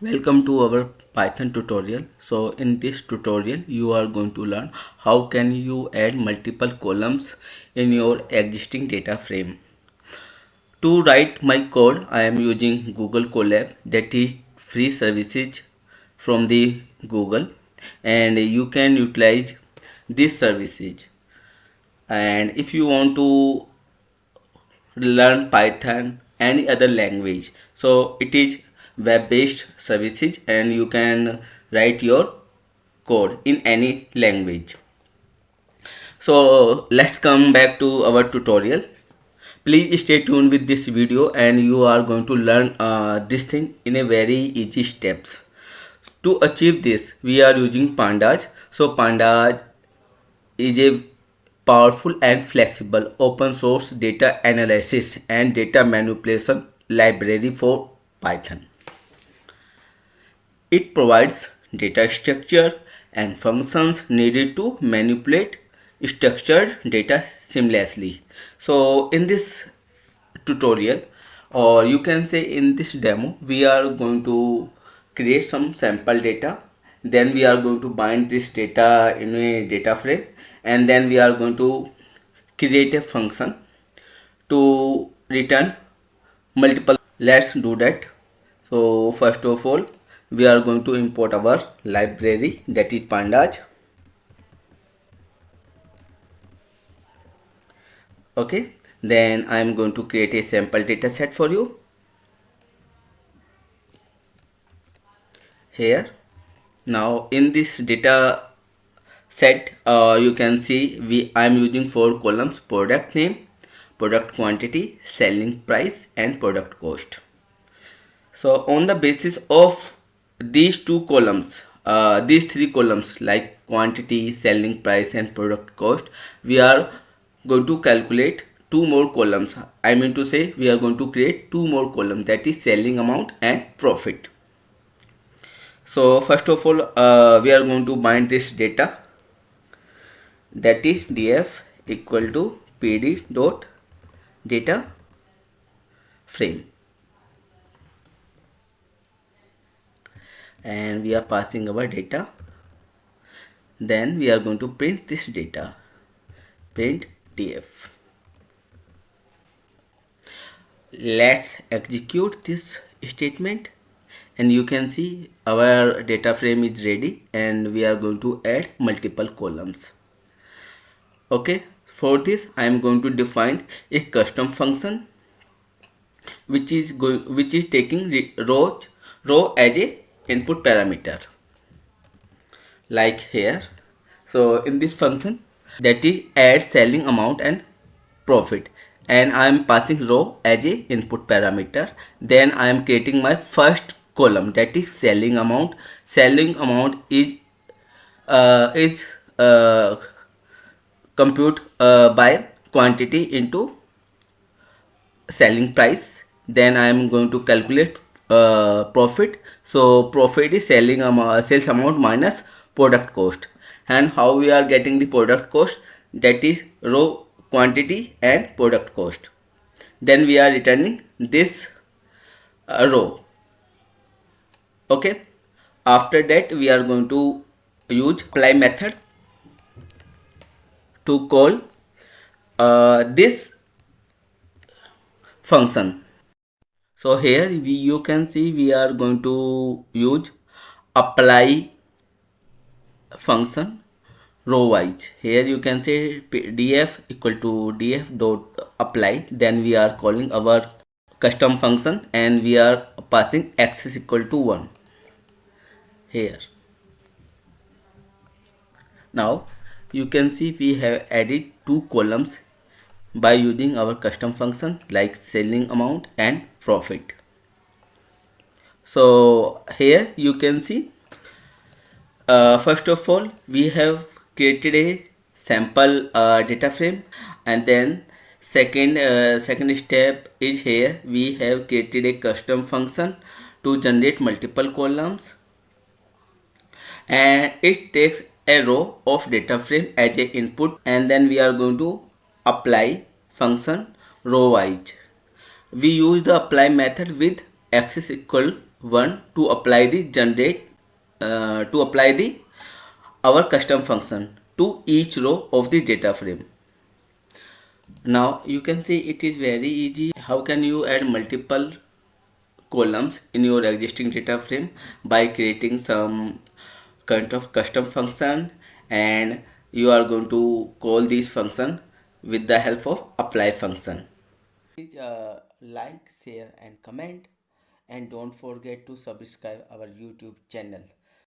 Welcome to our Python tutorial. So in this tutorial you are going to learn how can you add multiple columns in your existing data frame. To write my code I am using Google Colab, that is free services from the Google, and you can utilize these services. And if you want to learn Python, any other language, so it is web-based services and you can write your code in any language. So let's come back to our tutorial. Please stay tuned with this video and you are going to learn this thing in a very easy steps. To achieve this we are using Pandas. So Pandas is a powerful and flexible open source data analysis and data manipulation library for Python. It provides data structure and functions needed to manipulate structured data seamlessly. So in this tutorial, or you can say in this demo, we are going to create some sample data. Then we are going to bind this data in a data frame, and then we are going to create a function to return multiple. Let's do that. So first of all we are going to import our library, that is Pandas. Okay, then I am going to create a sample data set for you here. Now in this data set you can see I am using 4 columns: product name, product quantity, selling price and product cost. So on the basis of these two columns, these 3 columns like quantity, selling price and product cost, we are going to calculate 2 more columns. I mean to say we are going to create 2 more columns, that is selling amount and profit. So first of all we are going to bind this data, that is df equal to pd.DataFrame, and we are passing our data. Then we are going to print this data, print df. Let's execute this statement and you can see our data frame is ready and we are going to add multiple columns. Okay, for this I am going to define a custom function which is taking row as a input parameter, like here. So in this function, that is add selling amount and profit, and I am passing row as a input parameter. Then I am creating my first column, that is selling amount. Selling amount is compute by quantity into selling price. Then I am going to calculate profit. So profit is sales amount minus product cost. And how we are getting the product cost? That is row quantity and product cost. Then we are returning this row. Okay, after that we are going to use apply method to call this function. So here you can see we are going to use apply function row wise. Here you can say df equal to df dot apply. Then we are calling our custom function and we are passing x is equal to 1 here. Now you can see we have added 2 columns by using our custom function like selling amount and profit. So here you can see first of all we have created a sample data frame, and then second step is here we have created a custom function to generate multiple columns, and it takes a row of data frame as a input, and then we are going to apply function row wise. We use the apply method with x is equal One, to apply the generate to apply the our custom function to each row of the data frame. Now you can see it is very easy. How can you add multiple columns in your existing data frame? By creating some kind of custom function, and you are going to call this function with the help of apply function. Please like, share and comment, and don't forget to subscribe our YouTube channel.